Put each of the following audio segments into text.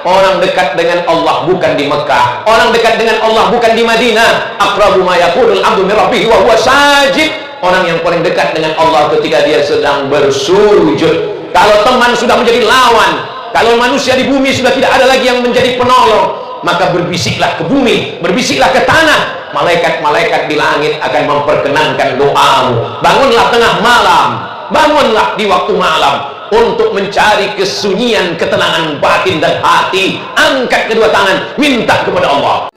Orang dekat dengan Allah bukan di Mekah, orang dekat dengan Allah bukan di Madinah. Aqrabu ma yakunul abdu min rabbih wa huwa sajid. Orang yang paling dekat dengan Allah ketika dia sedang bersujud. Kalau teman sudah menjadi lawan, kalau manusia di bumi sudah tidak ada lagi yang menjadi penolong, maka berbisiklah ke bumi, berbisiklah ke tanah. Malaikat-malaikat di langit akan memperkenankan doamu. Bangunlah tengah malam, bangunlah di waktu malam untuk mencari kesunyian, ketenangan batin dan hati. Angkat kedua tangan, minta kepada Allah.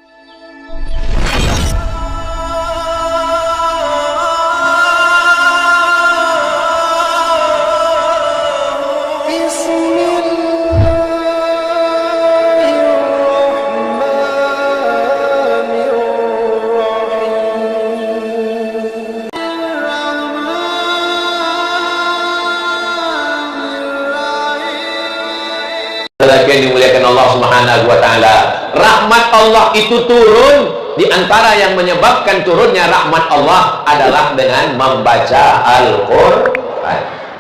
Yang dimuliakan Allah Subhanahu wa taala, rahmat Allah itu turun. Di antara yang menyebabkan turunnya rahmat Allah adalah dengan membaca Al-Qur'an.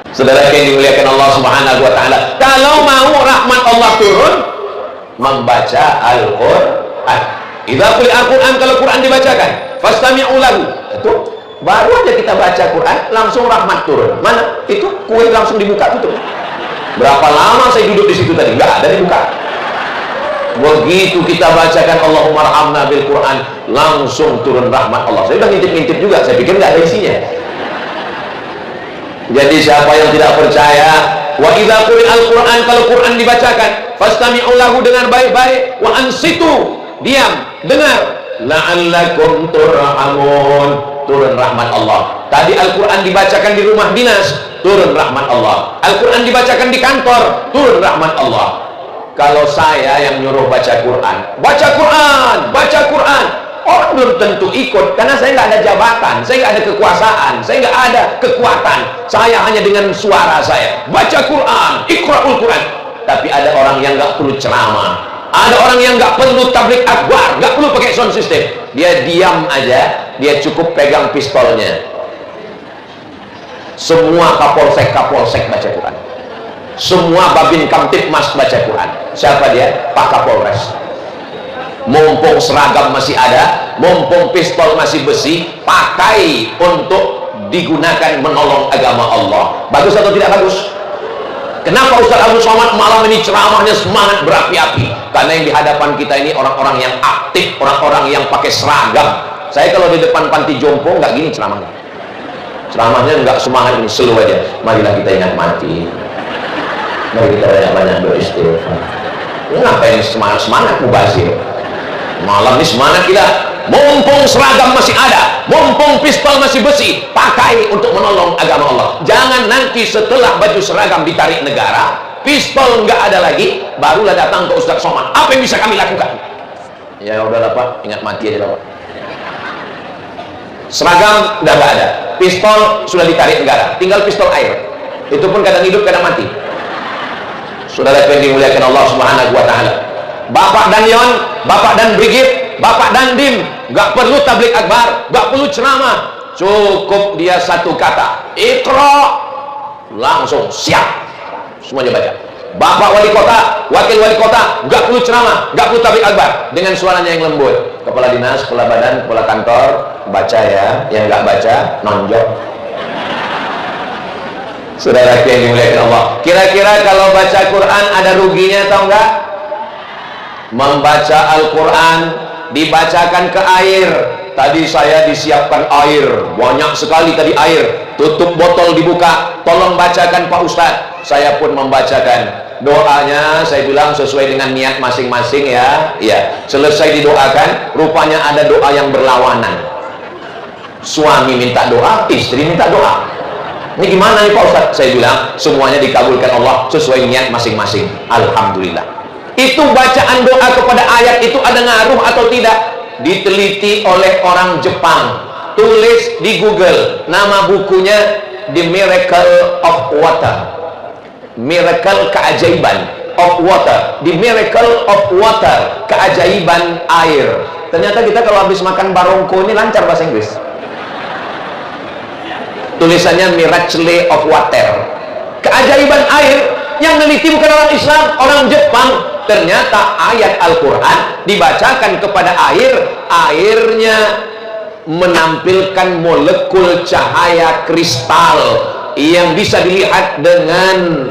Saudara yang dimuliakan Allah Subhanahu wa taala, kalau mau rahmat Allah turun, membaca Al-Qur'an. Idza quri'a Al-Qur'an, kalau Quran dibacakan, fastami'u lahu. Itu baru aja kita baca Quran langsung rahmat turun. Mana? Itu kue langsung dibuka tutup. Berapa lama saya duduk di situ tadi? Enggak ada dibuka. Begitu kita bacakan Allahumma arhamna bil Quran, langsung turun rahmat Allah. Saya udah ngintip-ngintip juga, saya pikir nggak ada isinya. Jadi siapa yang tidak percaya, wa idza quri'al Quran, kalau Quran dibacakan, fastami'u lahu, dengan baik-baik, wa ansitu, diam, dengar, la'allakum turhamun, turun rahmat Allah. Tadi Al-Quran dibacakan di rumah dinas, turun rahmat Allah. Al-Quran dibacakan di kantor, turun rahmat Allah. Kalau saya yang nyuruh baca Quran, baca Quran, baca Quran, orang belum tentu ikut, karena saya nggak ada jabatan, saya nggak ada kekuasaan, saya nggak ada kekuatan. Saya hanya dengan suara saya baca Quran, Iqra'ul Quran. Tapi ada orang yang nggak perlu ceramah, ada orang yang nggak perlu tablik akbar, nggak perlu pakai sound system, dia diam aja, dia cukup pegang pistolnya. Semua kapolsek baca Quran, semua babin kamtipmas baca Quran. Siapa dia? Pak Kapolres. Mumpung seragam masih ada, mumpung pistol masih besi, pakai untuk digunakan menolong agama Allah. Bagus atau tidak bagus? Kenapa Ustaz Abdul Somad malam ini ceramahnya semangat berapi-api? Karena yang di hadapan kita ini orang-orang yang aktif, orang-orang yang pakai seragam. Saya kalau di depan panti jompo nggak gini ceramahnya. Ceramahnya nggak semangat ini, slow aja. Marilah kita ingat mati. Mari kita banyak-banyak beristighfar. Ngapain semangat-semangat mubazir? Malam ini semangat kita. Mumpung seragam masih ada, mumpung pistol masih besi, pakai untuk menolong agama Allah. Jangan nanti setelah baju seragam ditarik negara, pistol nggak ada lagi, barulah datang ke Ustaz Somad. Apa yang bisa kami lakukan? Ya udahlah Pak, ingat mati aja Pak. Seragam udah nggak ada, pistol sudah ditarik negara, tinggal pistol air. Itu pun kadang hidup kadang mati. Saudara yang dimuliakan Allah Subhanahu wa taala, Bapak dan Yon, Bapak dan Brigit, Bapak dan Dim, nggak perlu tablik akbar, nggak perlu ceramah, cukup dia satu kata, Iqra, langsung siap, semuanya baca. Bapak wali kota, wakil wali kota, nggak perlu ceramah, nggak perlu tablik akbar, dengan suaranya yang lembut. Kepala dinas, kepala badan, kepala kantor, baca ya, yang nggak baca nonjok. Saudara yang dimuliakan Allah, kira-kira kalau baca Quran ada ruginya atau enggak? Membaca Al-Quran dibacakan ke air. Tadi saya disiapkan air, banyak sekali tadi air, tutup botol dibuka, tolong bacakan Pak Ustadz. Saya pun membacakan. Doanya saya bilang sesuai dengan niat masing-masing ya. Iya, selesai didoakan, rupanya ada doa yang berlawanan. Suami minta doa, istri minta doa. Ini gimana nih Pak Ustadz? Saya bilang semuanya dikabulkan Allah sesuai niat masing-masing. Alhamdulillah. Itu bacaan doa kepada ayat itu ada ngaruh atau tidak? Diteliti oleh orang Jepang. Tulis di Google, nama bukunya The Miracle of Water. Miracle, keajaiban of water. The Miracle of Water, keajaiban air. Ternyata kita kalau habis makan barongko ini lancar bahasa Inggris. Tulisannya Miracle of Water, keajaiban air. Yang meneliti bukan orang Islam, orang Jepang. ternyata ayat Al-Quran dibacakan kepada air, airnya menampilkan molekul cahaya kristal yang bisa dilihat dengan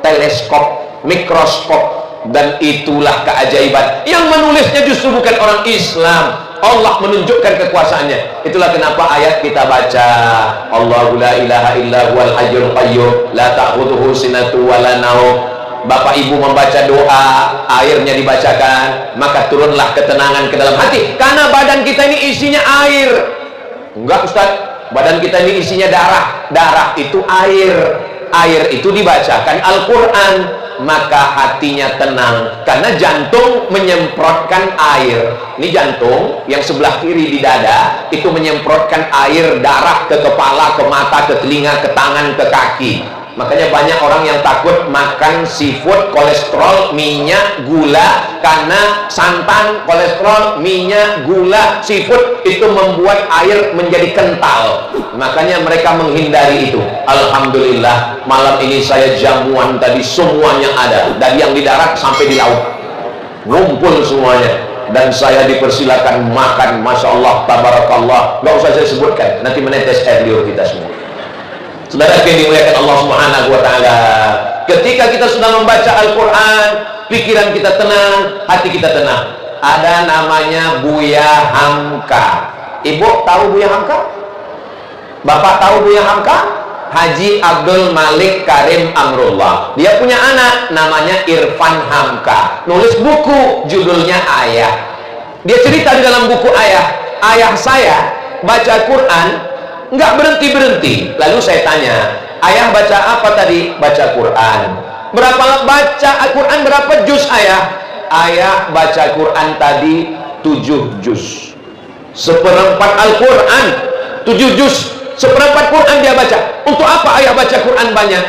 teleskop, mikroskop. Dan itulah keajaiban. Yang menulisnya justru bukan orang Islam. Allah menunjukkan kekuasaannya. Itulah kenapa ayat kita baca, Allahu la ilaha illa huwal hayyul qayyum la ta'khudhuhu sinatun wa la naum. Bapak ibu membaca doa, airnya dibacakan, maka turunlah ketenangan ke dalam hati. Karena badan kita ini isinya air. Enggak Ustaz, badan kita ini isinya darah. Darah itu air. Air itu dibacakan Al-Quran, maka hatinya tenang. Karena jantung menyemprotkan air. Ini jantung yang sebelah kiri di dada, itu menyemprotkan air darah ke kepala, ke mata, ke telinga, ke tangan, ke kaki. Makanya banyak orang yang takut makan seafood, kolesterol, minyak, gula. Karena santan, kolesterol, minyak, gula, seafood itu membuat air menjadi kental. Makanya mereka menghindari itu. Alhamdulillah, malam ini saya jamuan tadi semuanya ada. Dari yang di darat sampai di laut, ngumpul semuanya. Dan saya dipersilakan makan. Masya Allah, tabarakallah. Gak usah saya sebutkan, nanti menetes air liur kita semua. Saudara yang dimuliakan Allah Subhanahu wa Ta'ala, ketika kita sudah membaca Al-Quran, pikiran kita tenang, hati kita tenang. Ada namanya Buya Hamka. Ibu tahu Buya Hamka? Bapak tahu Buya Hamka? Haji Abdul Malik Karim Amrullah. Dia punya anak namanya Irfan Hamka. Nulis buku judulnya Ayah. Dia cerita di dalam buku ayah saya baca Quran nggak berhenti-berhenti. Lalu saya tanya, ayah baca apa tadi? Baca Quran. Berapa baca Al-Quran, berapa juz ayah? Ayah baca Quran tadi 7 juz. Seperempat Al-Quran 7 juz. Seperempat Quran dia baca. Untuk apa ayah baca Quran banyak?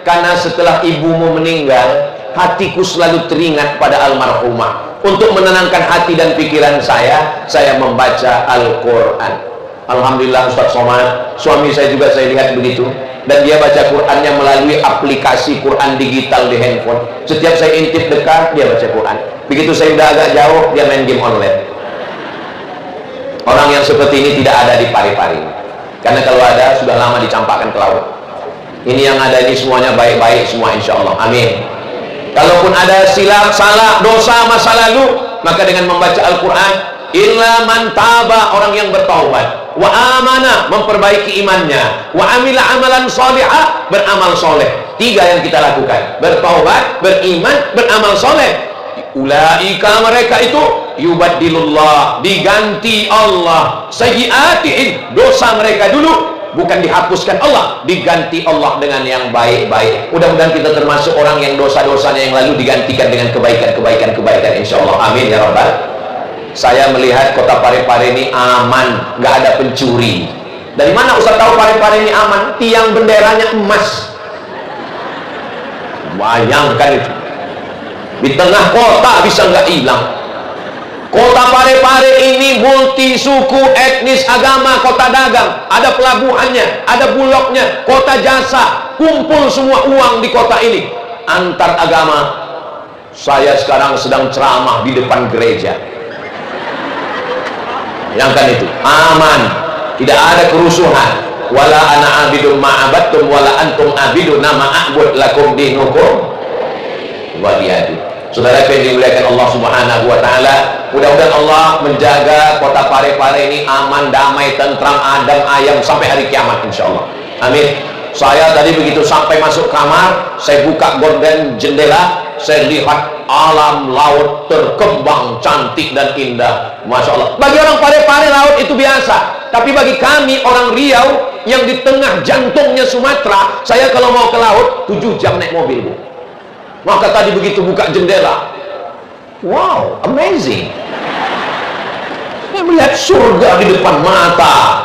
Karena setelah ibumu meninggal, hatiku selalu teringat pada almarhumah. Untuk menenangkan hati dan pikiran saya membaca Al-Quran. Alhamdulillah Ustaz Somad, suami saya juga saya lihat begitu. Dan dia baca Qurannya melalui aplikasi Quran digital di handphone. Setiap saya intip dekat, dia baca Quran. Begitu saya udah agak jauh, dia main game online. Orang yang seperti ini tidak ada di Pari-Pari. Karena kalau ada, sudah lama dicampakkan ke laut. Ini yang ada ini semuanya baik-baik semua insya Allah. Amin. Kalaupun ada silap, salah, dosa, masa lalu, maka dengan membaca Al-Quran, illa man taba, orang yang bertaubat, wa amana, memperbaiki imannya, wa amila amalan salihah, beramal soleh. 3 yang kita lakukan: bertaubat, beriman, beramal soleh. Ulaika, mereka itu, yubaddilullah, diganti Allah sayyi'atihim, dosa mereka dulu bukan dihapuskan Allah, diganti Allah dengan yang baik-baik. Mudah-mudahan kita termasuk orang yang dosa-dosanya yang lalu digantikan dengan kebaikan-kebaikan insyaallah. Amin ya rabbal. Saya melihat kota Pari-Pari ini aman, nggak ada pencuri. Dari mana Ustaz tahu Pari-Pari ini aman? Tiang benderanya emas. Bayangkan itu, di tengah kota bisa nggak hilang. Kota Pari-Pari ini multi suku, etnis, agama, kota dagang. Ada pelabuhannya, ada bulognya, kota jasa, kumpul semua uang di kota ini. Antar agama. Saya sekarang sedang ceramah di depan gereja. Yang kan itu aman, tidak ada kerusuhan. Wala ana abidum ma'abattum wala antum abiduna ma'abud lakum dinukum waliyadi. Saudara yang dimuliakan Allah Subhanahu wa Ta'ala, mudah-mudahan Allah menjaga kota Pari-Pari ini aman, damai, tentram, adem, ayam sampai hari kiamat insyaallah. Amin. Saya tadi begitu sampai masuk kamar, saya buka gorden jendela, saya lihat alam laut terkembang cantik dan indah. Masya Allah. Bagi orang Pari-Pari laut itu biasa, tapi bagi kami orang Riau yang di tengah jantungnya Sumatera, saya kalau mau ke laut 7 jam naik mobil, Bu. Maka tadi begitu buka jendela, wow, amazing. Saya melihat surga di depan mata.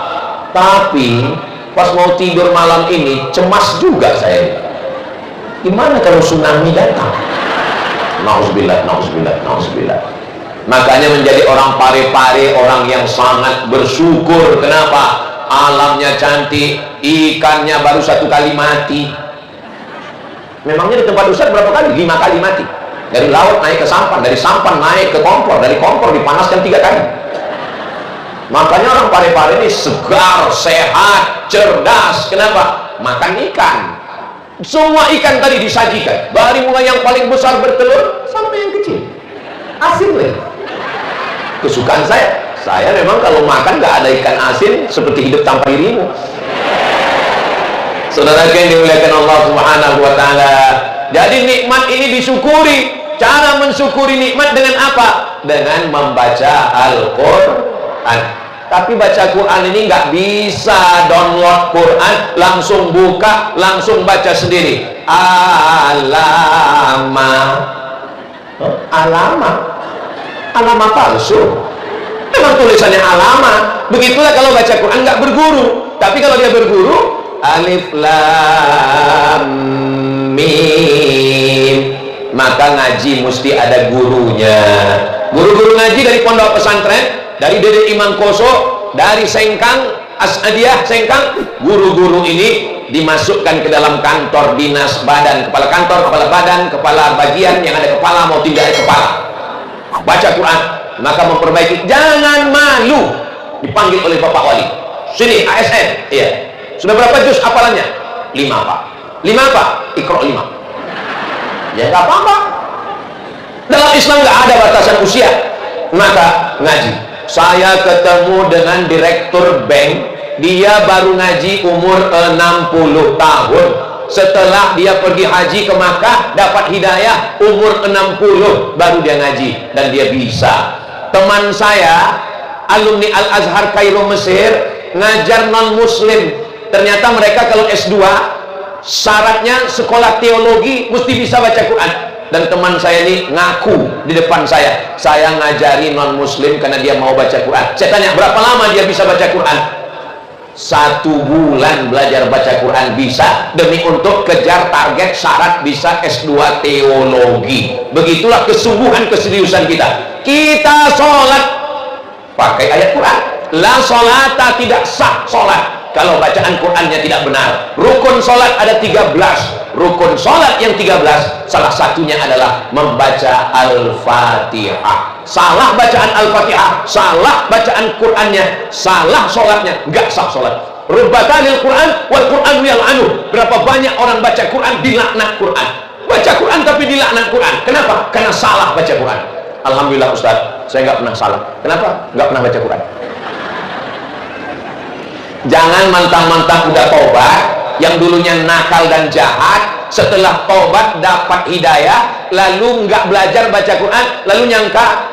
Tapi pas mau tidur malam ini cemas juga saya. Gimana kalau tsunami datang? Nauzubillah, nauzubillah, nauzubillah. Makanya menjadi orang Pari-Pari orang yang sangat bersyukur. Kenapa? Alamnya cantik, ikannya baru 1 kali mati. Memangnya di tempat Ustaz berapa kali? 5 kali mati. Dari laut naik ke sampan, dari sampan naik ke kompor, dari kompor dipanaskan 3 kali. Makanya orang Parepare ini segar, sehat, cerdas. Kenapa? Makan ikan. Semua ikan tadi disajikan, dari mulai yang paling besar bertelur sampai yang kecil. Asin loh. Kesukaan saya memang kalau makan nggak ada ikan asin seperti hidup tanpa dirimu. Saudara yang dimuliakan Allah Subhanahu wa taala. Jadi nikmat ini disyukuri. Cara mensyukuri nikmat dengan apa? Dengan membaca Al-Qur'an. Tapi baca Quran ini nggak bisa download Quran langsung buka langsung baca sendiri. Alama palsu. Memang tulisannya alama. Begitulah kalau baca Quran nggak berguru. Tapi kalau dia berguru, alif lam mim, maka ngaji mesti ada gurunya. Guru-guru ngaji dari pondok pesantren, dari Dede Imam Koso, dari Sengkang As'adiyah Sengkang, guru-guru ini dimasukkan ke dalam kantor dinas badan, kepala kantor, kepala badan, kepala bagian yang ada kepala mau tidak ada kepala, baca Quran, maka memperbaiki. Jangan malu dipanggil oleh Bapak Wali, sini ASN, iya, sudah berapa juz hafalannya? 5 Pak. 5 apa? Iqra 5. Ya nggak apa-apa. Dalam Islam nggak ada batasan usia. Maka ngaji. Saya ketemu dengan direktur bank, dia baru ngaji umur 60 tahun. Setelah dia pergi haji ke Makkah, dapat hidayah umur 60 baru dia ngaji dan dia bisa. Teman saya alumni Al-Azhar Kairo Mesir ngajar non muslim, ternyata mereka kalau S2 syaratnya sekolah teologi mesti bisa baca Quran. Dan teman saya ini ngaku di depan saya ngajari non muslim karena dia mau baca Quran. Saya tanya berapa lama dia bisa baca Quran? 1 bulan belajar baca Quran bisa, demi untuk kejar target syarat bisa S2 teologi. Begitulah kesungguhan keseriusan kita. Kita sholat pakai ayat Quran. La sholata, tidak sah sholat kalau bacaan Qurannya tidak benar. Rukun sholat ada 13. Rukun sholat yang 13 salah satunya adalah membaca Al-Fatihah. Salah bacaan Al-Fatihah, salah bacaan Qurannya, salah sholatnya, nggak sah sholat. Rubbatalil Quran wal Quran yal'anu. Berapa banyak orang baca Quran dilaknat Quran. Baca Quran tapi dilaknat Quran. Kenapa? Karena salah baca Quran. Alhamdulillah Ustaz, saya nggak pernah salah. Kenapa? Nggak pernah baca Quran. Jangan mentang-mentang udah tobat, yang dulunya nakal dan jahat, setelah tobat dapat hidayah, lalu nggak belajar baca Quran, lalu nyangka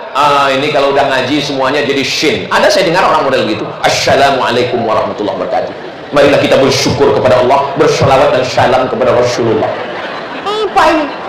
ini kalau udah ngaji semuanya jadi shin. Ada saya dengar orang model gitu. Assalamualaikum warahmatullahi wabarakatuh. Marilah kita bersyukur kepada Allah, bersalawat dan salam kepada Rasulullah. Apa ini?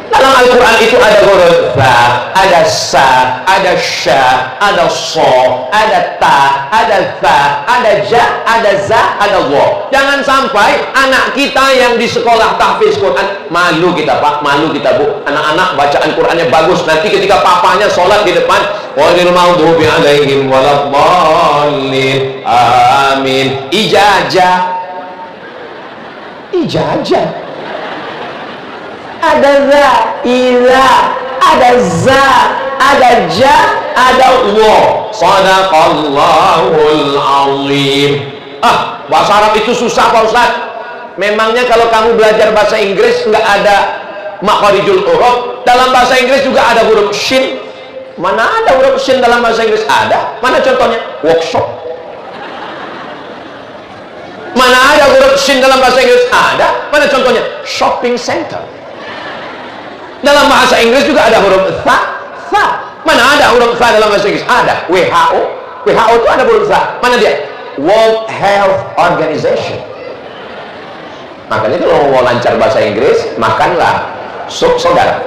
Dalam Al-Quran itu ada huruf ba, ada sa, ada sya, ada so, ada ta, ada za, ada ja, ada za, ada wo. Jangan sampai anak kita yang di sekolah tahfiz Quran, malu kita Pak, malu kita Bu. Anak-anak bacaan Qurannya bagus, nanti ketika papanya sholat di depan, walil maghdubi alaihim waladhdallin, amin. Ijazah, ijazah. Ada za, ila, ada za, ada ja, ada wo. Shadaqallahul azim. Bahasa Arab itu susah Pak Ustaz. Memangnya kalau kamu belajar bahasa Inggris nggak ada makharijul huruf? Dalam bahasa Inggris juga ada huruf shin. Mana ada huruf shin dalam bahasa Inggris? Ada. Mana contohnya? Workshop. Mana ada huruf shin dalam bahasa Inggris? Ada. Mana contohnya? Shopping center. Dalam bahasa Inggris juga ada huruf tha, tha. Mana ada huruf tha dalam bahasa Inggris? Ada. WHO. WHO itu ada huruf tha. Mana dia? World Health Organization. Makanya kalau mau lancar bahasa Inggris, makanlah sup saudara.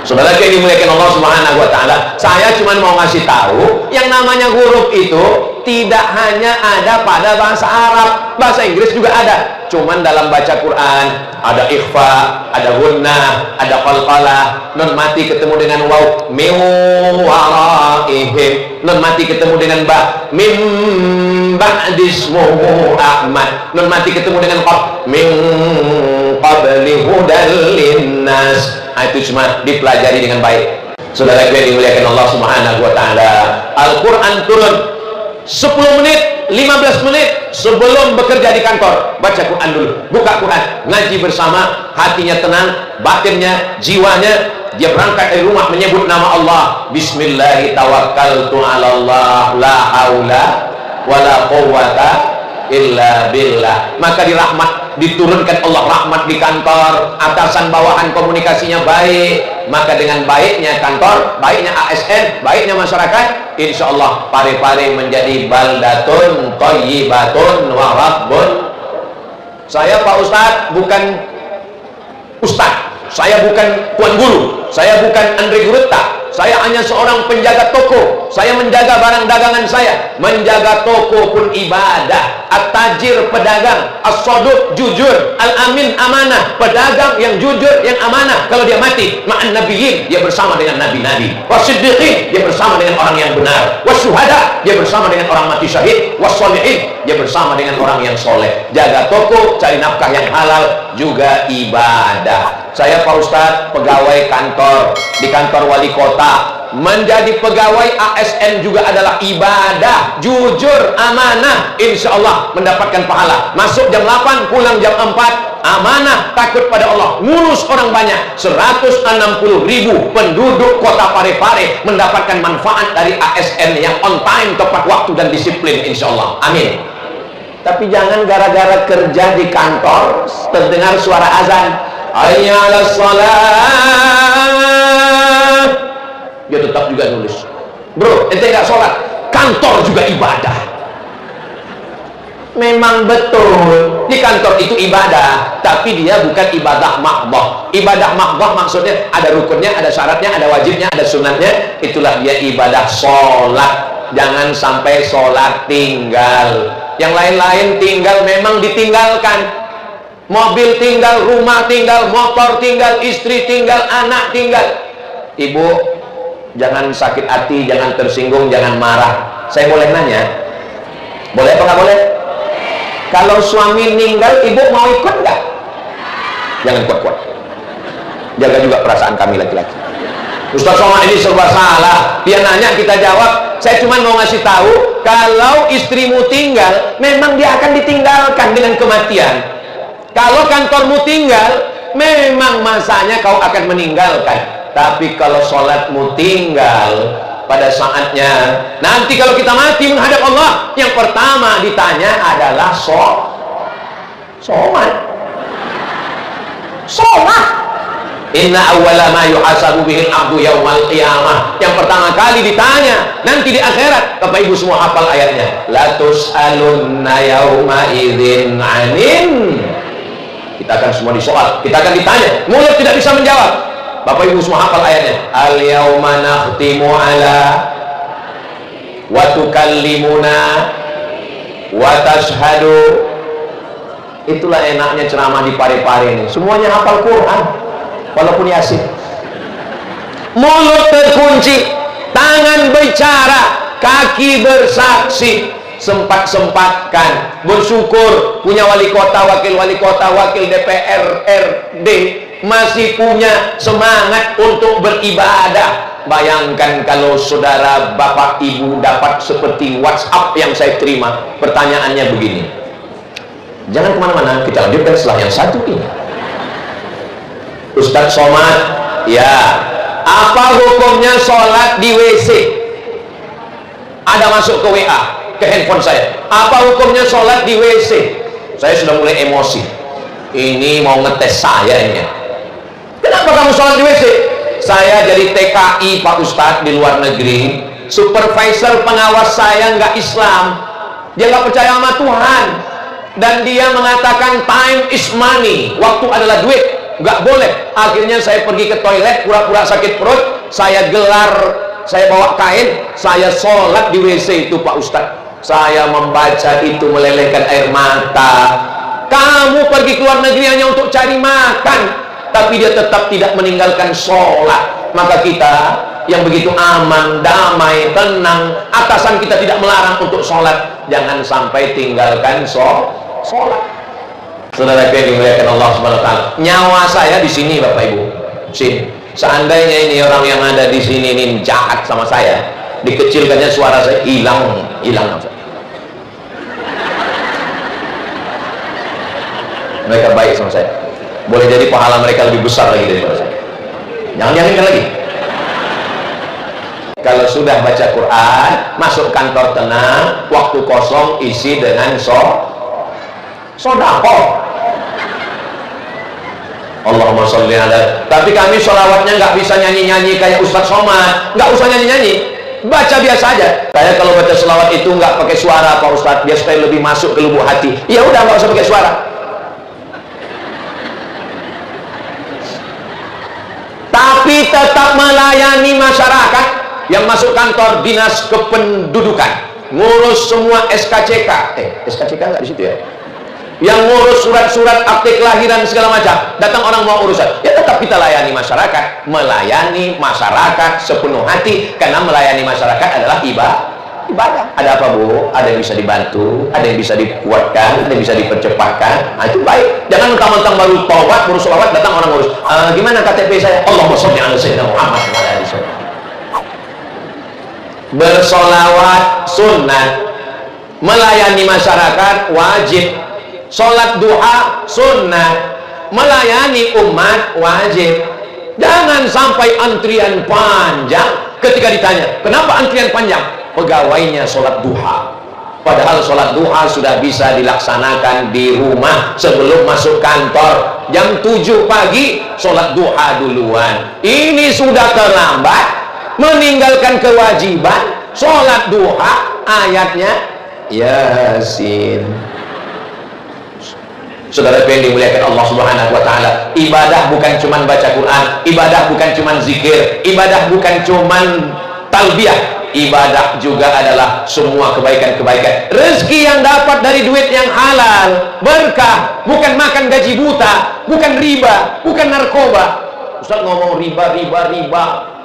Saudara yang dimuliakan Allah Subhanahu wa taala, saya cuma mau ngasih tahu yang namanya huruf itu tidak hanya ada pada bahasa Arab, bahasa Inggris juga ada. Cuman dalam baca Quran ada ikhfa, ada gunnah, ada qalqalah. Nun mati ketemu dengan waw, min waraihim. Nun mati ketemu dengan ba, mim ba'dismuhu Ahmad. Nun mati ketemu dengan qaf, min qabli hudal linnas. itu cuma dipelajari dengan baik. Saudara yang dimuliakan Allah Subhanahu wa taala, Al-Qur'an turun 10 menit, 15 menit sebelum bekerja di kantor, baca Quran dulu, buka Quran, ngaji bersama, hatinya tenang, batinnya, jiwanya. Dia berangkat dari rumah menyebut nama Allah, Bismillah tawakkaltu 'alallah la haula wala quwwata illa billah. Maka diturunkan Allah rahmat di kantor, atasan bawahan komunikasinya baik. Maka dengan baiknya kantor, baiknya ASN, baiknya masyarakat, insya Allah Parepare menjadi baldatun thayyibatun wa rabbun. Saya Pak Ustadz bukan Ustadz, saya bukan Tuan Guru, saya bukan Andre Gurutta, saya hanya seorang penjaga toko. Saya menjaga barang dagangan saya. Menjaga toko pun ibadah. At-tajir pedagang, as-saduq jujur, al-amin amanah. Pedagang yang jujur, yang amanah. Kalau dia mati, ma'an nabiyyin, dia bersama dengan nabi-nabi. Wasiddiqin, dia bersama dengan orang yang benar. Wasyuhada, dia bersama dengan orang mati syahid. Wassolihin, dia bersama dengan orang yang soleh. Jaga toko, cari nafkah yang halal, juga ibadah. Saya Pak Ustadz pegawai kantor, di kantor wali kota. Menjadi pegawai ASN juga adalah ibadah, jujur, amanah, insya Allah mendapatkan pahala. Masuk jam 8, pulang jam 4, amanah, takut pada Allah, ngurus orang banyak. 160.000 penduduk kota Parepare mendapatkan manfaat dari ASN yang on time, tepat waktu dan disiplin, insya Allah, amin. Tapi jangan gara-gara kerja di kantor terdengar suara azan, hayya 'alas shalah, dia tetap juga nulis. Bro, ente nggak sholat, kantor juga ibadah. Memang betul di kantor itu ibadah, tapi dia bukan ibadah mahdhah. Ibadah mahdhah maksudnya ada rukunnya, ada syaratnya, ada wajibnya, ada sunatnya. Itulah dia ibadah sholat. Jangan sampai sholat tinggal. Yang lain-lain tinggal memang ditinggalkan. Mobil tinggal, rumah tinggal, motor tinggal, istri tinggal, anak tinggal. Ibu, jangan sakit hati, jangan tersinggung, jangan marah. Saya boleh nanya? Boleh apa nggak boleh? Kalau suami meninggal, ibu mau ikut nggak? Jangan kuat-kuat. Jaga juga perasaan kami laki-laki. Ustaz Somad ini serba salah. Dia nanya, kita jawab. Saya cuma mau ngasih tahu, kalau istrimu tinggal, memang dia akan ditinggalkan dengan kematian. Kalau kantormu tinggal, memang masanya kau akan meninggalkan. Tapi kalau sholatmu tinggal, pada saatnya nanti kalau kita mati menghadap Allah, yang pertama ditanya adalah sholat. Inna awwala ma yuhasabu bihil abdu yaumal qiyamah. Yang pertama kali ditanya nanti di akhirat. Bapak Ibu semua hafal ayatnya. La tus'alunna yauma idzin 'anin. Kita akan semua disoal, kita akan ditanya. Mulut tidak bisa menjawab. Bapak Ibu semua hafal ayatnya. Al yauma nakhtimu ala wa tukallimuna wa tashhadu. Itulah enaknya ceramah di Parepare ini. Semuanya hafal Quran, walaupun Yasin. Mulut terkunci, tangan bicara, kaki bersaksi. Sempat-sempatkan bersyukur punya wali kota, wakil wali kota, wakil DPR RD, masih punya semangat untuk beribadah. Bayangkan kalau saudara, bapak, ibu dapat seperti WhatsApp yang saya terima. Pertanyaannya begini, jangan kemana-mana, kita lanjutkan setelah yang satu ini. Ustadz Somad, ya, apa hukumnya sholat di WC? Ada masuk ke WA, ke handphone saya, apa hukumnya sholat di WC? Saya sudah mulai emosi. Ini mau ngetes saya ini. Kenapa kamu sholat di WC? Saya jadi TKI Pak Ustadz di luar negeri. Supervisor pengawas saya nggak Islam, dia nggak percaya sama Tuhan, dan dia mengatakan time is money, waktu adalah duit, nggak boleh. Akhirnya saya pergi ke toilet, pura-pura sakit perut, saya gelar, saya bawa kain, saya sholat di WC itu Pak Ustadz. Saya membaca itu melelehkan air mata. Kamu pergi ke luar negeri hanya untuk cari makan, tapi dia tetap tidak meninggalkan sholat. Maka kita yang begitu aman, damai, tenang, atasan kita tidak melarang untuk sholat, jangan sampai tinggalkan sholat. Saudara yang dimuliakan Allah Subhanahu wa taala, nyawa saya di sini Bapak Ibu, sini. Seandainya ini orang yang ada di sini ini jahat sama saya, dikecilkannya suara saya, hilang. Mereka baik sama saya. Boleh jadi pahala mereka lebih besar lagi daripada saya. Jangan yakinkan lagi. Kalau sudah baca Quran, masuk kantor tenang, waktu kosong isi dengan sodako. Allahumma sholli ala. Tapi kami sholawatnya nggak bisa nyanyi-nyanyi kayak Ustadz Somad. Nggak usah nyanyi-nyanyi, baca biasa aja. Saya kalau baca sholawat itu nggak pakai suara Pak Ustadz, biar supaya lebih masuk ke lubuk hati. Ya udah, nggak usah pakai suara. Tapi tetap melayani masyarakat yang masuk kantor dinas kependudukan, ngurus semua SKCK. SKCK nggak di situ ya? Yang ngurus surat-surat akte kelahiran segala macam. Datang orang mau urusan, ya tetap kita layani masyarakat. Melayani masyarakat sepenuh hati, karena melayani masyarakat adalah ibadah. Ada apa Bu? Ada yang bisa dibantu, ada yang bisa dikuatkan, ada yang bisa dipercepatkan. Nah itu baik. Jangan mentang-mentang baru taubat, baru sholawat, datang orang ngurus. Gimana KTP saya? Allahumma sholli ala sayyidina Muhammad wa ala alihi wasallam. Bersolawat sunnah, melayani masyarakat wajib. Sholat duha sunnah, melayani umat wajib. Jangan sampai antrian panjang. Ketika ditanya kenapa antrian panjang, pegawainya sholat duha, padahal sholat duha sudah bisa dilaksanakan di rumah sebelum masuk kantor. Jam 7 pagi sholat duha duluan. Ini sudah terlambat, meninggalkan kewajiban sholat duha. Ayatnya Yasin. Saudara yang dimuliakan Allah Subhanahu wa taala, ibadah bukan cuman baca Quran, ibadah bukan cuman zikir, ibadah bukan cuman talbiyah, ibadah juga adalah semua kebaikan-kebaikan. Rezeki yang dapat dari duit yang halal, berkah, bukan makan gaji buta, bukan riba, bukan narkoba. Ustaz ngomong riba.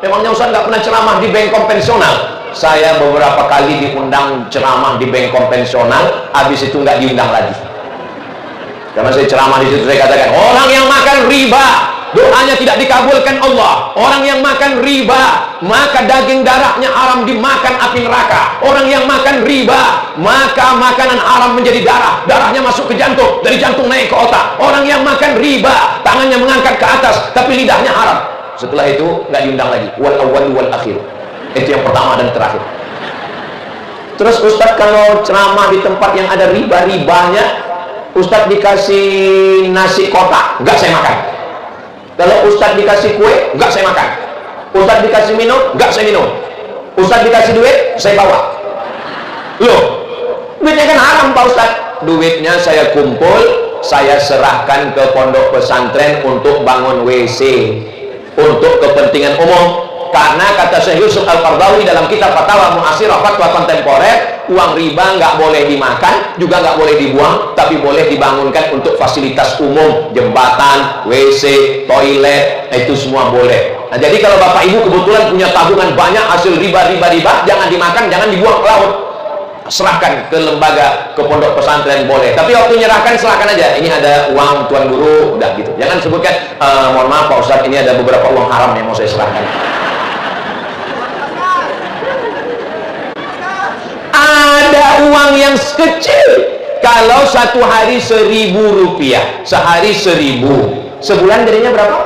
Memangnya Ustaz nggak pernah ceramah di bank konvensional? Saya beberapa kali diundang ceramah di bank konvensional, habis itu nggak diundang lagi. Karena saya ceramah di situ, saya katakan orang yang makan riba doanya tidak dikabulkan Allah. Orang yang makan riba, maka daging darahnya haram dimakan api neraka. Orang yang makan riba, maka makanan haram menjadi darah, darahnya masuk ke jantung, dari jantung naik ke otak. Orang yang makan riba, tangannya mengangkat ke atas, tapi lidahnya haram. Setelah itu nggak diundang lagi. Wal awwal wal akhir. Itu yang pertama dan terakhir. Terus Ustadz kalau ceramah di tempat yang ada ribanya, Ustadz dikasih nasi kotak, enggak saya makan. Kalau Ustadz dikasih kue, enggak saya makan. Ustadz dikasih minum, enggak saya minum. Ustadz dikasih duit, saya bawa. Loh, duitnya kan haram Pak Ustadz. Duitnya saya kumpul, saya serahkan ke pondok pesantren untuk bangun WC, untuk kepentingan umum. Karena kata Syekh Yusuf Al-Qaradawi dalam kitab Fatawa Mu'asirah, fatwa kontemporer, uang riba nggak boleh dimakan, juga nggak boleh dibuang, tapi boleh dibangunkan untuk fasilitas umum, jembatan, WC, toilet, itu semua boleh. Nah, jadi kalau Bapak Ibu kebetulan punya tabungan banyak hasil riba, jangan dimakan, jangan dibuang ke laut. Serahkan ke lembaga, ke pondok pesantren boleh. Tapi waktu nyerahkan serahkan aja. Ini ada uang Tuan Guru, udah gitu. Jangan sebutkan, mohon maaf Pak Ustadz, ini ada beberapa uang haram yang mau saya serahkan. Ada uang yang kecil. Kalau satu hari 1.000 rupiah, sehari 1.000, sebulan jadinya berapa?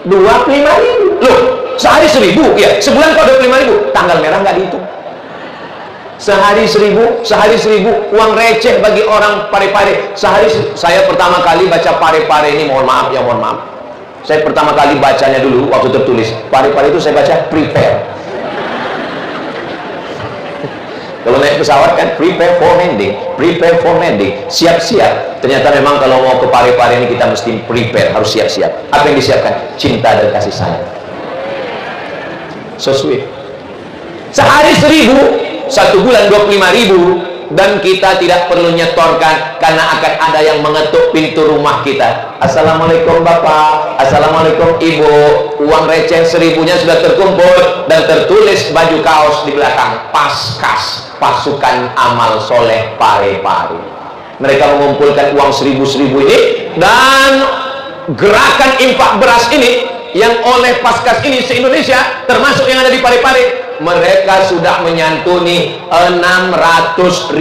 25.000. Loh, sehari 1.000 ya, sebulan kok 25.000. Tanggal merah nggak dihitung. Sehari 1.000, uang receh bagi orang Parepare. Sehari, saya pertama kali baca Parepare ini, mohon maaf. Saya pertama kali bacanya dulu waktu tertulis Parepare itu saya baca prepare. Kalau naik pesawat kan prepare for landing, siap-siap. Ternyata memang kalau mau ke Parepare ini kita mesti prepare, harus siap-siap. Apa yang disiapkan? Cinta dan kasih sayang. So sweet. Sehari 1.000, satu bulan 25.000, dan kita tidak perlu nyetorkan karena akan ada yang mengetuk pintu rumah kita. Assalamualaikum Bapak, Assalamualaikum Ibu. Uang receh 1.000-nya sudah terkumpul dan tertulis baju kaos di belakang, Paskas, pasukan amal soleh Parepare. Mereka mengumpulkan uang 1.000 ini, dan gerakan infak beras ini yang oleh Paskas ini se-Indonesia, termasuk yang ada di Parepare, mereka sudah menyantuni 600.000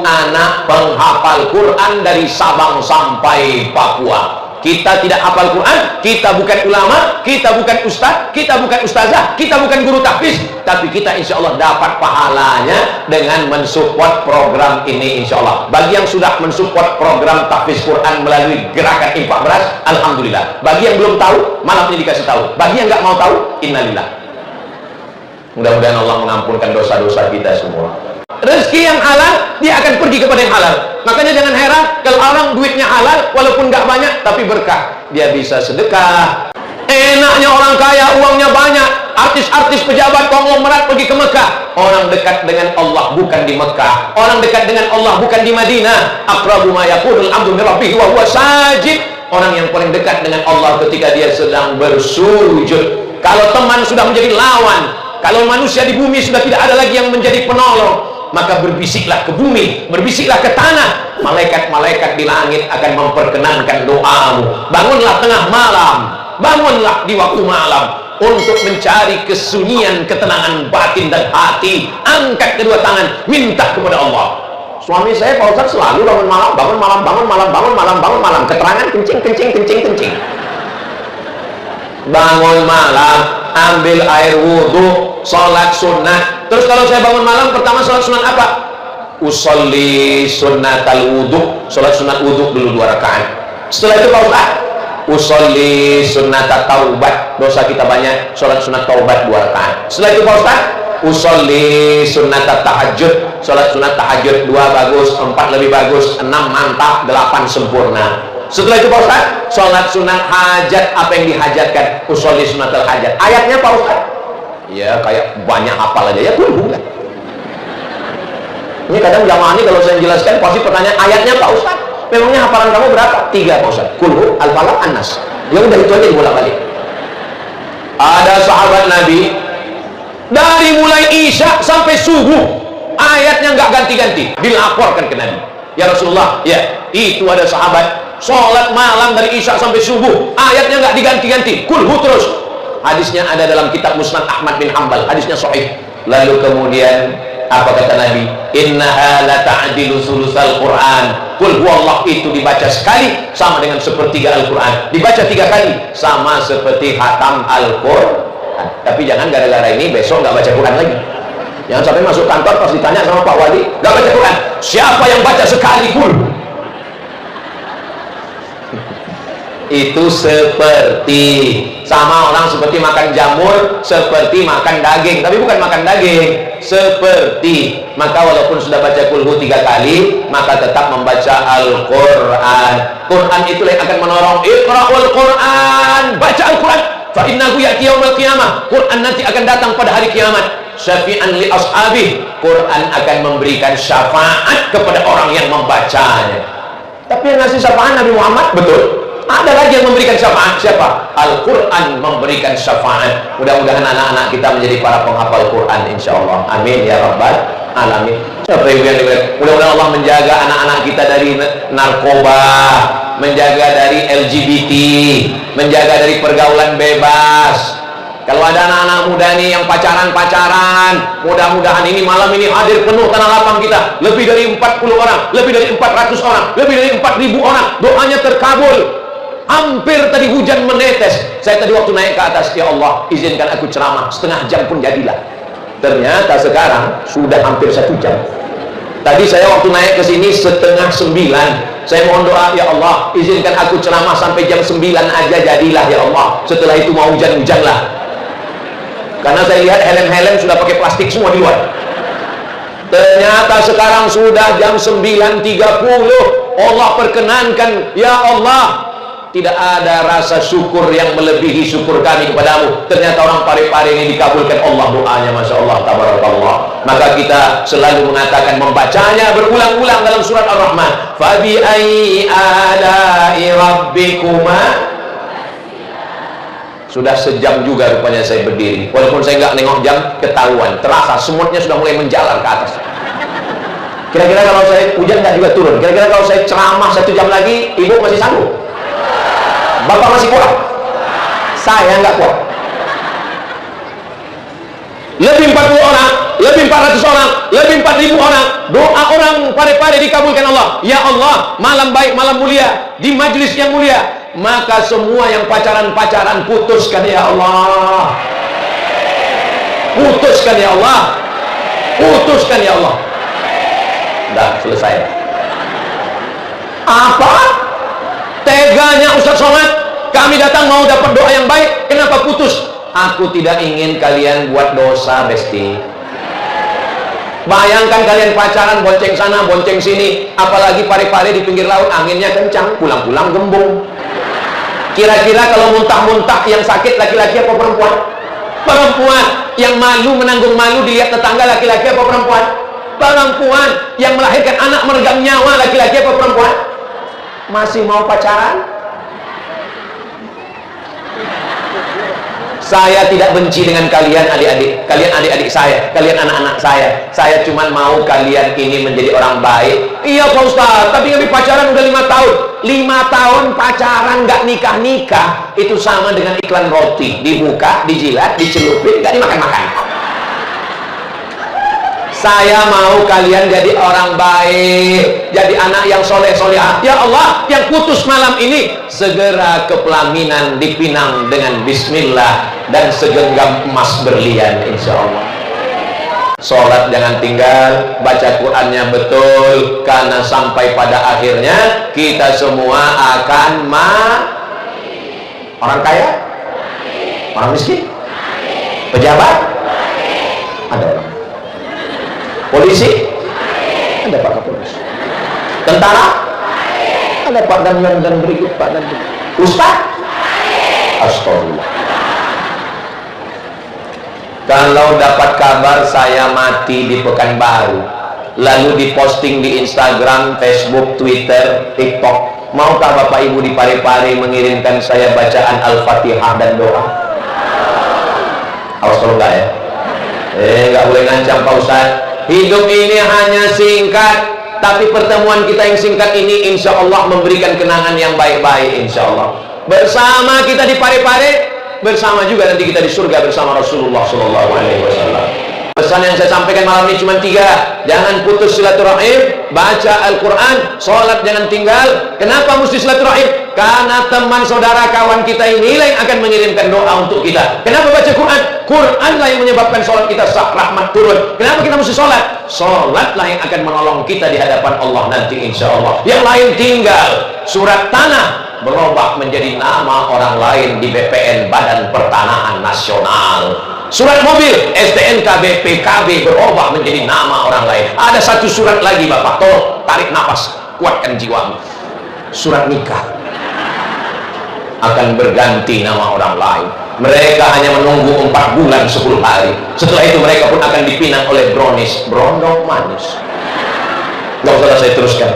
anak penghafal Quran dari Sabang sampai Papua. Kita tidak hafal Quran, kita bukan ulama, kita bukan ustaz, kita bukan ustazah, kita bukan guru tahfiz, tapi kita insya Allah dapat pahalanya dengan mensupport program ini insya Allah. Bagi yang sudah mensupport program tahfiz Quran melalui gerakan infak beras, alhamdulillah. Bagi yang belum tahu, malam ini dikasih tahu. Bagi yang nggak mau tahu, innalillah. Mudah-mudahan Allah mengampunkan dosa-dosa kita semua. Rezeki yang halal, dia akan pergi kepada yang halal. Makanya jangan heran kalau orang duitnya halal, walaupun nggak banyak, tapi berkah. Dia bisa sedekah. Enaknya orang kaya, uangnya banyak. Artis-artis pejabat konglomerat pergi ke Mekah. Orang dekat dengan Allah bukan di Mekah. Orang dekat dengan Allah bukan di Madinah. Aqrabu ma yakunul abdu min rabbih wa huwa sajid. Orang yang paling dekat dengan Allah ketika dia sedang bersujud. Kalau teman sudah menjadi lawan, kalau manusia di bumi sudah tidak ada lagi yang menjadi penolong, maka berbisiklah ke bumi, berbisiklah ke tanah. Malaikat-malaikat di langit akan memperkenankan doamu. Bangunlah tengah malam, bangunlah di waktu malam untuk mencari kesunyian, ketenangan batin dan hati. Angkat kedua tangan, minta kepada Allah. Suami saya Pak Ustaz selalu bangun malam, bangun malam, bangun malam, bangun malam, bangun malam. Keterangan kencing, kencing, kencing, kencing. Bangun malam, ambil air wudhu, sholat sunnah. Terus kalau saya bangun malam, pertama sholat sunat apa? Usolli sunnatal wudhu, sholat sunat wudhu dulu 2 rakaat. Setelah itu Pak Ustaz, usolli sunnatat taubat, dosa kita banyak, sholat sunat taubat 2 rakaat. Setelah itu Pak Ustaz, usolli sunnatat tahajud, sholat sunat tahajud 2 bagus, 4 lebih bagus, 6 mantap, 8 sempurna. Setelah itu Pak Ustaz, sholat sunat hajat, apa yang dihajatkan, usolli sunatal hajat. Ayatnya Pak Ustaz, ya kayak banyak hafal aja ya, kulhu kan. Ini kadang jamaah ini kalau saya jelaskan pasti pertanyaan, ayatnya Pak Ustaz, memangnya hafalan kamu berapa? 3 Pak Ustaz, kulhu, al-falaq, an-nas. Ya udah itu aja dibolak-balik. Ada sahabat Nabi dari mulai isya sampai subuh ayatnya nggak ganti-ganti, dilaporkan ke Nabi. Ya Rasulullah, ya itu ada sahabat sholat malam dari isya sampai subuh ayatnya nggak diganti-ganti, kulhu terus. Hadisnya ada dalam kitab Musnad Ahmad bin Hanbal, hadisnya sahih. Lalu kemudian apa kata Nabi? Innaha la ta'dilu sulusal Quran. Qul huwallah itu dibaca sekali sama dengan sepertiga Al-Quran, dibaca 3 kali sama seperti khatam Al-Quran. Tapi jangan gara-gara ini besok nggak baca Quran lagi. Jangan sampai masuk kantor pas ditanya sama Pak Wali, nggak baca Quran. Siapa yang baca sekali kul? Itu seperti sama orang seperti makan jamur, seperti makan daging, tapi bukan makan daging, seperti. Maka walaupun sudah baca kulhu 3 kali, maka tetap membaca Al-Quran. Quran itulah yang akan menolong. Iqra'ul Quran, baca Al-Quran, fa innahu ya'ti yaumil qiyamah. Quran nanti akan datang pada hari kiamat. Syafi'an li ashabih, Quran akan memberikan syafaat kepada orang yang membacanya. Tapi yang ngasih syafaat Nabi Muhammad, betul. Ada lagi yang memberikan syafaat, siapa? Al-Quran memberikan syafaat. Mudah-mudahan anak-anak kita menjadi para penghafal Quran insyaallah. Amin ya rabbal alamin. Siapa ibu yang diberikan? Mudah-mudahan Allah menjaga anak-anak kita dari narkoba, menjaga dari LGBT, menjaga dari pergaulan bebas. Kalau ada anak-anak muda nih yang pacaran-pacaran, mudah-mudahan ini malam ini hadir penuh tanah lapang kita. Lebih dari 40 orang, lebih dari 400 orang, lebih dari 4.000 orang. Doanya terkabul. Hampir tadi hujan menetes. Saya tadi waktu naik ke atas, ya Allah, izinkan aku ceramah. Setengah jam pun jadilah. Ternyata sekarang sudah hampir 1 jam. Tadi saya waktu naik ke sini 8:30. Saya mohon doa, ya Allah, izinkan aku ceramah sampai jam 9 aja jadilah ya Allah. Setelah itu mau hujan-hujan lah. Karena saya lihat helm-helm sudah pakai plastik semua di luar. Ternyata sekarang sudah jam 9.30. Allah perkenankan, ya Allah, tidak ada rasa syukur yang melebihi syukur kami kepadamu. Ternyata orang Parepare ini dikabulkan Allah doanya, Masya Allah, tabarakallah. Maka kita selalu mengatakan, membacanya berulang-ulang dalam surat Ar-Rahman. Fabi ayyi ala'i rabbikuma. Sudah sejam juga rupanya saya berdiri. Walaupun saya nggak nengok jam, ketahuan. Terasa semutnya sudah mulai menjalar ke atas. Kira-kira kalau saya hujan nggak juga turun. Kira-kira kalau saya ceramah 1 jam lagi, ibu masih sanggup? Bapak masih kuat? saya nggak kuat. Lebih 40 orang, lebih 400 orang, lebih 4.000 orang, doa orang pare-pare dikabulkan Allah. Ya Allah, malam baik, malam mulia, di majlis yang mulia, maka semua yang pacaran-pacaran putuskan ya Allah, putuskan ya Allah, putuskan ya Allah. Udah selesai. Apa? Teganya Ustaz Somad, kami datang mau dapat doa yang baik, kenapa putus? Aku tidak ingin kalian buat dosa, Besti. Bayangkan kalian pacaran, bonceng sana, bonceng sini, apalagi pare-pare di pinggir laut, anginnya kencang, pulang-pulang gembung. Kira-kira kalau muntah-muntah yang sakit laki-laki apa perempuan? Perempuan. Yang malu, menanggung malu dilihat tetangga, laki-laki apa perempuan? Perempuan. Yang melahirkan anak meregang nyawa, laki-laki apa perempuan? Masih mau pacaran? Saya tidak benci dengan kalian adik-adik, kalian adik-adik saya, kalian anak-anak saya. Saya cuma mau kalian ini menjadi orang baik. Iya Pak Ustaz, tapi kami pacaran udah 5 tahun. 5 tahun pacaran nggak nikah-nikah, itu sama dengan iklan roti, dibuka, dijilat, dicelupin, nggak dimakan-makan. Saya mau kalian jadi orang baik, jadi anak yang soleh-solehah. Ya Allah, yang putus malam ini segera ke pelaminan dipinang dengan bismillah dan segenggam emas berlian insya Allah. Sholat jangan tinggal, baca Qur'annya betul, karena sampai pada akhirnya kita semua akan orang kaya, orang miskin, pejabat, ada orang polisi, ada Pak Kapolres, tentara, ada Pak dan berikut Pak dan Ustaz, astagfirullah. Kalau dapat kabar saya mati di Pekanbaru, lalu diposting di Instagram, Facebook, Twitter, TikTok, maukah Bapak Ibu di Pare-Pare mengirimkan saya bacaan Al-Fatihah dan doa? Awas kalau enggak ya, enggak boleh ngancam Pak Ustaz. Hidup ini hanya singkat, tapi pertemuan kita yang singkat ini insya Allah memberikan kenangan yang baik-baik insya Allah. Bersama kita di Pare-Pare, bersama juga nanti kita di surga bersama Rasulullah SAW. Pesan yang saya sampaikan malam ini cuma 3. Jangan putus silaturahim, baca Al-Quran, sholat jangan tinggal. Kenapa mesti silaturahim? Karena teman, saudara, kawan kita inilah yang akan mengirimkan doa untuk kita. Kenapa baca Quran? Quranlah yang menyebabkan sholat kita sah, rahmat turun. Kenapa kita mesti sholat? Sholatlah yang akan menolong kita di hadapan Allah nanti insya Allah. Yang lain tinggal. Surat tanah berubah menjadi nama orang lain di BPN, Badan Pertanahan Nasional. Surat mobil STNK BPKB berubah menjadi nama orang lain. Ada satu surat lagi Bapak, tolong tarik nafas, kuatkan jiwamu. Surat nikah akan berganti nama orang lain. Mereka hanya menunggu 4 bulan 10 hari. Setelah itu mereka pun akan dipinang oleh brownies, berondong manis. Nggak usah saya teruskan,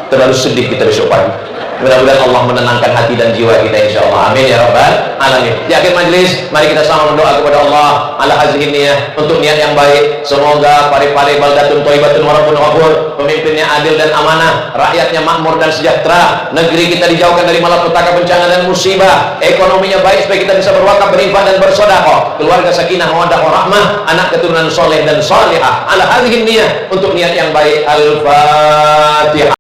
terlalu sedih kita besok pagi. Mudah-mudahan Allah menenangkan hati dan jiwa kita insya Allah. Amin ya rabbal alamin. Di akhir majlis, mari kita sama berdoa kepada Allah ala hazihi niyah, untuk niat yang baik. Semoga Pare-Pare baldatun thayyibatun wa rabbun ghafur, pemimpinnya adil dan amanah, rakyatnya makmur dan sejahtera, negeri kita dijauhkan dari malapetaka, bencana dan musibah, ekonominya baik supaya kita bisa berwakaf, berinfak dan bersedekah, keluarga sakinah mawaddah warahmah, anak keturunan soleh dan salihah. Ala hazihi niyah, untuk niat yang baik. Al-Fatihah.